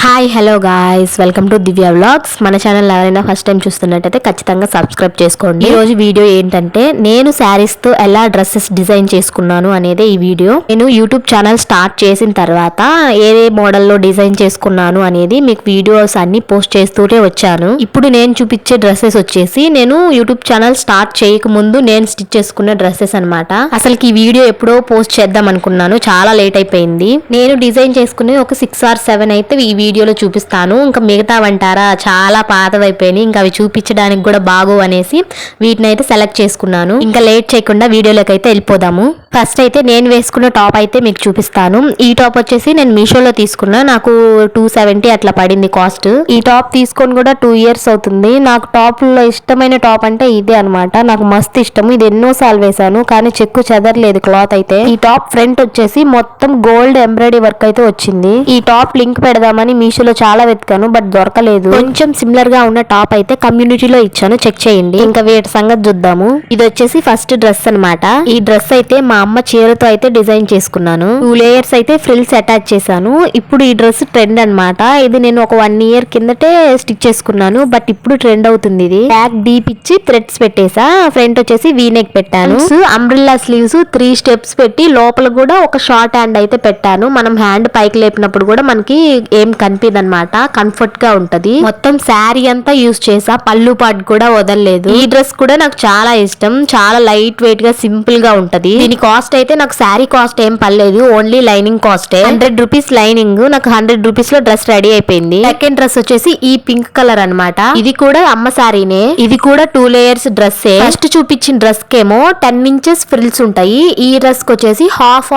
Hi hello guys, welcome to Divya vlogs. మన channel ఎవరైనా first time చూస్తున్నట్టయితే ఖచ్చితంగా సబ్స్క్రైబ్ చేసుకోండి. ఈ రోజు వీడియో ఏంటంటే నేను శారీస్ తో ఎలా డ్రెస్సెస్ డిజైన్ చేసుకున్నాను అనేది ఈ వీడియో. నేను యూట్యూబ్ ఛానల్ స్టార్ట్ చేసిన తర్వాత ఏ మోడల్లో డిజైన్ చేసుకున్నాను అనేది మీకు వీడియోస్ అన్ని పోస్ట్ చేస్తూనే వచ్చాను. ఇప్పుడు నేను చూపించే డ్రెస్సెస్ వచ్చేసి నేను యూట్యూబ్ ఛానల్ స్టార్ట్ చేయక ముందు నేను స్టిచ్ చేసుకున్న డ్రెస్సెస్ అనమాట. అసలుకి ఈ వీడియో ఎప్పుడో పోస్ట్ చేద్దాం అనుకున్నాను, చాలా లేట్ అయిపోయింది. నేను డిజైన్ చేసుకునే ఒక 6 or 7 అయితే ఈ వీడియోలో చూపిస్తాను. ఇంకా మిగతావంటారా చాలా పాతవైపోయినాయి, ఇంకా అవి చూపించడానికి కూడా బాగో అనేసి వీటిని అయితే సెలెక్ట్ చేసుకున్నాను. ఇంకా లేట్ చేయకుండా వీడియోలోకి అయితే వెళ్ళిపోదాము. ఫస్ట్ అయితే నేను వేసుకున్న టాప్ అయితే మీకు చూపిస్తాను. ఈ టాప్ వచ్చేసి నేను మీషోలో తీసుకున్నా, నాకు 270 అట్లా పడింది కాస్ట్. ఈ టాప్ తీసుకొని కూడా 2 years అవుతుంది. నాకు టాప్ లో ఇష్టమైన టాప్ అంటే ఇదే అనమాట. నాకు మస్తు ఇష్టము. ఇది ఎన్నో సార్లు వేసాను కానీ చెక్కు చెదరలేదు క్లాత్ అయితే. ఈ టాప్ ఫ్రంట్ వచ్చేసి మొత్తం గోల్డ్ ఎంబ్రాయిడరీ వర్క్ అయితే వచ్చింది. ఈ టాప్ లింక్ పెడదామని మీషోలో చాలా వెతికాను బట్ దొరకలేదు. కొంచెం సిమిలర్ గా ఉన్న టాప్ అయితే కమ్యూనిటీలో ఇచ్చాను, చెక్ చేయండి. ఇంకా వీటి సంగతి చూద్దాము. ఇది వచ్చేసి ఫస్ట్ డ్రెస్ అన్నమాట. ఈ డ్రెస్ అయితే మా అమ్మ చీరతో అయితే డిజైన్ చేసుకున్నాను. 2 layers అయితే ఫ్రిల్స్ అటాచ్ చేశాను. ఇప్పుడు ఈ డ్రెస్ ట్రెండ్ అన్నమాట. ఇది నేను ఒక 1 year కిందటే స్టిచ్ చేసుకున్నాను బట్ ఇప్పుడు ట్రెండ్ అవుతుంది. ఇది బ్యాక్ డీప్ ఇచ్చి థ్రెడ్స్ పెట్టేసా. ఫ్రంట్ వచ్చేసి వీ నెక్ పెట్టాను. అంబ్రెల్లా స్లీవ్స్ 3 steps పెట్టి లోపల కూడా ఒక షార్ట్ హ్యాండ్ అయితే పెట్టాను. మనం హ్యాండ్ పైకి లేపినప్పుడు కూడా మనకి ఏం కనిపిదు అనమాట, కంఫర్ట్ గా ఉంటది. మొత్తం శారీ అంతా యూజ్ చేసా, పళ్ళు పాటు కూడా వదలలేదు. ఈ డ్రెస్ కూడా నాకు చాలా ఇష్టం. చాలా లైట్ వెయిట్ గా సింపుల్ గా ఉంటది. దీని కాస్ట్ అయితే నాకు శారీ కాస్ట్ ఏం పర్లేదు, ఓన్లీ లైనింగ్ కాస్టే. 100 rupees lining. నాకు 100 rupees లో డ్రెస్ రెడీ అయిపోయింది. సెకండ్ డ్రెస్ వచ్చేసి ఈ పింక్ కలర్ అన్నమాట. ఇది కూడా అమ్మ శారీనే. ఇది కూడా 2 layers డ్రెస్. ఫస్ట్ చూపించిన డ్రెస్ కేమో 10 inches ఫ్రిల్స్ ఉంటాయి. ఈ డ్రెస్ కి వచ్చేసి హాఫ్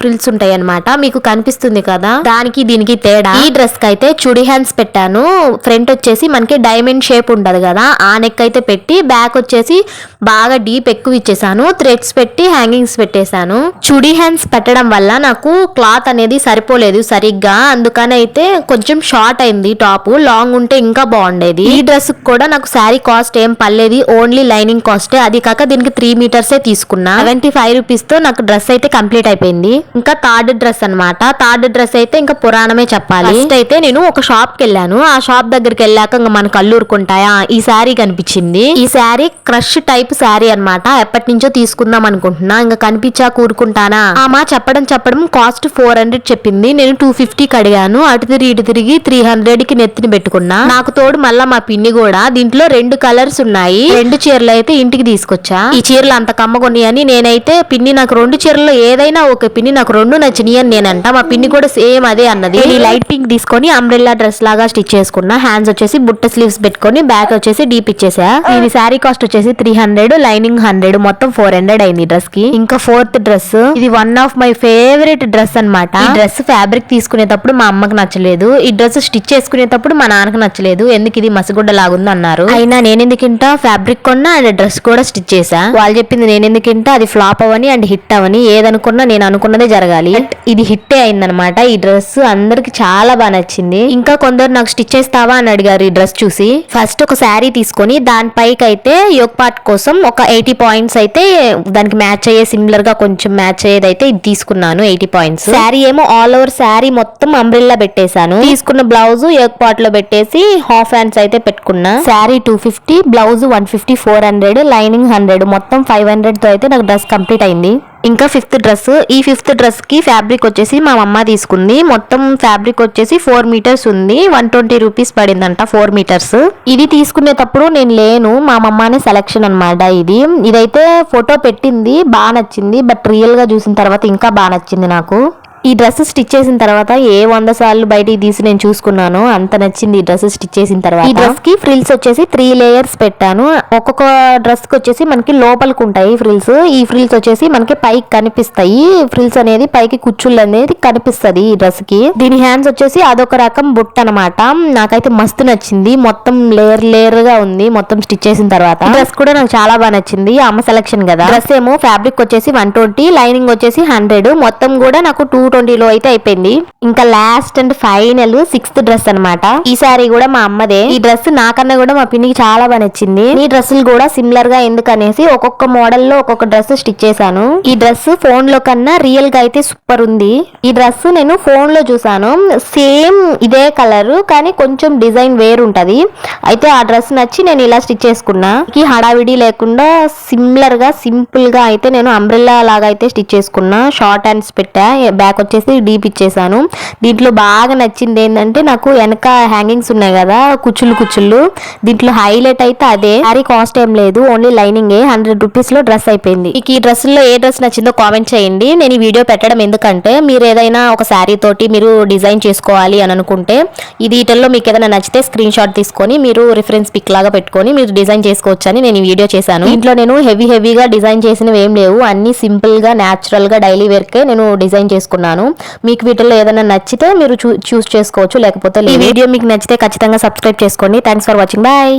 ఫ్రిల్స్ ఉంటాయి అన్నమాట. మీకు కనిపిస్తుంది కదా, దానికి దీనికి తేడా. ఈ డ్రెస్ కి అయితే చుడి హ్యాండ్స్ పెట్టాను. ఫ్రంట్ వచ్చేసి మనకి డైమండ్ షేప్ ఉంటది కదా, ఆ నెక్ అయితే పెట్టి బ్యాక్ వచ్చేసి బాగా డీప్ ఎక్కువ ఇచ్చేసాను. థ్రెడ్స్ పెట్టి హ్యాంగింగ్స్ పెట్టేశాను. చుడి హ్యాండ్స్ పెట్టడం వల్ల నాకు క్లాత్ అనేది సరిపోలేదు సరిగ్గా, అందుకని అయితే కొంచెం షార్ట్ అయింది టాప్. లాంగ్ ఉంటే ఇంకా బాగుండేది. ఈ డ్రెస్ కూడా నాకు శారీ కాస్ట్ ఏం పర్లేదు, ఓన్లీ లైనింగ్ కాస్టే. అది కాక దీనికి 3 meters తీసుకున్నా. 75 rupees తో నాకు డ్రెస్ అయితే కంప్లీట్ అయిపోయింది. ఇంకా థర్డ్ డ్రెస్ అన్నమాట. థర్డ్ డ్రెస్ అయితే ఇంకా పురాణమే చెప్పాలి. ఫస్ట్ అయితే నేను ఒక షాప్ కి వెళ్ళాను. ఆ షాప్ దగ్గరికి వెళ్ళాక ఇంకా మన కళ్ళు ఊరుకుంటాయా, ఈ శారీ కనిపించింది. ఈ శారీ క్రష్ టైప్ శారీ అన్నమాట. ఎప్పటి నుంచో తీసుకుందాం అనుకుంటున్నా, ఇంకా కనిపించా కూరుకుంటానా. ఆమె చెప్పడం కాస్ట్ 400 చెప్పింది. నేను 250కి అడిగాను. అటు తిరిగి 300కి నెత్తిని పెట్టుకున్నా. నాకు తోడు మళ్ళా మా పిన్ని కూడా. దీంట్లో 2 కలర్స్ ఉన్నాయి. 2 చీరలు అయితే ఇంటికి తీసుకొచ్చా. ఈ చీరలు అంత కమ్మగొని అని నేనైతే పిన్ని నాకు 2 చీరల్లో ఏదైనా ఒక పిన్ని నాకు 2 నచ్చినాయి అని నేనంట. మా పిన్ని కూడా సేమ్ అదే అన్నది. లైట్ పింక్ తీసుకొని అంబ్రెల్లా డ్రెస్ లాగా స్టిచ్ చేసుకున్నా. హ్యాండ్స్ వచ్చేసి బుట్ట స్లీవ్స్ పెట్టుకొని బ్యాక్ వచ్చేసి డీప్ ఇచ్చేసా. దీని శారీ కాస్ట్ వచ్చేసి 300, లైనింగ్ 100, మొత్తం 400 అయింది డ్రెస్ కి. ఇంకా ఫోర్త్ డ్రెస్, ఇది one of my favourite dress అన్నమాట. ఈ డ్రెస్ ఫ్యాబ్రిక్ తీసుకునేటప్పుడు మా అమ్మకి నచ్చలేదు. ఈ డ్రెస్ స్టిచ్ చేసుకునేటప్పుడు మా నాన్నకి నచ్చలేదు. ఎందుకు ఇది మసిగుడ్డ లాగుంది అన్నారు. అయినా నేనెందుకింటా, ఫ్యాబ్రిక్ కొన్నా అండ్ డ్రెస్ కూడా స్టిచ్ చేసా. వాళ్ళు చెప్పింది నేనెందుకింటా, అది ఫ్లాప్ అవని అండ్ హిట్ అవని. ఏదనుకున్నా నేను అనుకున్నదే జరగాలి. ఇది హిట్టే అయిందనమాట. ఈ డ్రెస్ అందరికి చాలా బాగా నచ్చింది. ఇంకా కొందరు నాకు స్టిచ్ చేస్తావా అని అడిగారు ఈ డ్రెస్ చూసి. ఫస్ట్ ఒక శారీ తీసుకొని దానిపైకి అయితే యోక్ పార్ట్ కోసం ఒక 80 points అయితే దానికి మ్యాచ్ అయ్యే, సిమిలర్ గా కొంచెం మ్యాచ్ అయ్యేది అయితే ఇది తీసుకున్నాను. 80 points. శారీ ఏమో ఆల్ ఓవర్ శారీ మొత్తం అంబ్రెల్లా పెట్టేశాను. తీసుకున్న బ్లౌజ్ యోక్ పార్ట్ లో పెట్టేసి హాఫ్ హ్యాండ్స్ అయితే పెట్టుకున్నా. శారీ 250, బ్లౌజ్ 150, 400, లైనింగ్ 100, మొత్తం 500 తో అయితే నాకు డ్రెస్ కంప్లీట్ అయింది. ఇంకా 5th డ్రెస్. ఈ 5th డ్రెస్ కి ఫ్యాబ్రిక్ వచ్చేసి మా అమ్మ తీసుకుంది. మొత్తం ఫ్యాబ్రిక్ వచ్చేసి 4 meters ఉంది. 120 rupees పడిందంట 4 meters. ఇది తీసుకునేటప్పుడు నేను లేను, మా అమ్మనే సెలెక్షన్ అనమాట. ఇదైతే ఫోటో పెట్టింది, బాగా నచ్చింది. బట్ రియల్ గా చూసిన తర్వాత ఇంకా బాగా నచ్చింది నాకు. ఈ డ్రెస్ స్టిచ్ చేసిన తర్వాత 100 సార్లు బయటికి తీసి నేను చూసుకున్నాను, అంత నచ్చింది ఈ డ్రెస్ స్టిచ్ చేసిన తర్వాత. ఈ డ్రెస్ కి ఫ్రిల్స్ వచ్చేసి 3 layers పెట్టాను. ఒక్కొక్క డ్రెస్ కి వచ్చేసి మనకి లోపలికి ఉంటాయి ఫ్రిల్స్. ఈ ఫ్రిల్స్ వచ్చేసి మనకి పైకి కనిపిస్తాయి. ఫ్రిల్స్ అనేది పైకి కుచ్చుళ్ళు అనేది కనిపిస్తుంది ఈ డ్రెస్ కి. దీని హ్యాండ్స్ వచ్చేసి అదొక రకం బుట్ట అనమాట. నాకైతే మస్తు నచ్చింది. మొత్తం లేయర్ గా ఉంది మొత్తం స్టిచ్ చేసిన తర్వాత. డ్రెస్ కూడా నాకు చాలా బాగా నచ్చింది. అమ్మ సెలక్షన్ కదా. డ్రెస్ ఏమో ఫ్యాబ్రిక్ వచ్చేసి 120, లైనింగ్ వచ్చేసి 100, మొత్తం కూడా నాకు 2 220లో అయితే అయిపోయింది. ఇంకా last and final 6th dress అన్నమాట. ఈ సారీ కూడా మా అమ్మదే. ఈ డ్రెస్ నాకన్నా కూడా మా పిన్నికి చాలా బాగా నచ్చింది. ఈ డ్రెస్సులు కూడా సిమిలర్ గా ఎందుకనేసి ఒక్కొక్క మోడల్ లో ఒక్కొక్క డ్రెస్ స్టిచ్ చేశాను. ఈ డ్రెస్ ఫోన్ లో కన్నా రియల్ గా అయితే సూపర్ ఉంది. ఈ డ్రెస్ నేను ఫోన్ లో చూసాను, సేమ్ ఇదే కలర్ కానీ కొంచెం డిజైన్ వేరు ఉంటది. అయితే ఆ డ్రెస్ నచ్చి నేను ఇలా స్టిచ్ చేసుకున్నా. ఈ హడావిడి లేకుండా సిమిలర్ గా సింపుల్ గా అయితే నేను అంబ్రెల్లా లాగా అయితే స్టిచ్ చేసుకున్నా. షార్ట్ హ్యాండ్స్ పెట్టా, బ్యాక్ వచ్చేసి డీప్ ఇచ్చేసాను. దీంట్లో బాగా నచ్చింది ఏంటంటే నాకు వెనక హ్యాంగింగ్స్ ఉన్నాయి కదా కుచ్చుళ్ళు, దీంట్లో హైలైట్ అయితే అదే. సారీ కాస్ట్ ఏం లేదు, ఓన్లీ లైనింగ్ 100 రూపీస్ లో డ్రెస్ అయిపోయింది. ఈ డ్రెస్ లో ఏ డ్రెస్ నచ్చిందో కామెంట్ చేయండి. నేను ఈ వీడియో పెట్టడం ఎందుకంటే మీరు ఏదైనా ఒక శారీ తోటి మీరు డిజైన్ చేసుకోవాలి అని అనుకుంటే ఈ డీటెయిల్లో మీకు ఏదైనా నచ్చితే స్క్రీన్ షాట్ తీసుకొని మీరు రిఫరెన్స్ పిక్ లాగా పెట్టుకొని మీరు డిజైన్ చేసుకోవచ్చు అని నేను ఈ వీడియో చేశాను. ఇంట్లో నేను హెవీగా డిజైన్ చేసినవి ఏం లేవు, అన్ని సింపుల్ గా న్యాచురల్ గా డైలీ వేర్ కే నేను డిజైన్ చేసుకున్నాను. మీకు వీటిల్లో ఏదైనా నచ్చితే మీరు చూస్ చేసుకోవచ్చు, లేకపోతే ఈ వీడియో మీకు నచ్చితే ఖచ్చితంగా సబ్స్క్రైబ్ చేసుకోండి. Thanks for watching, bye.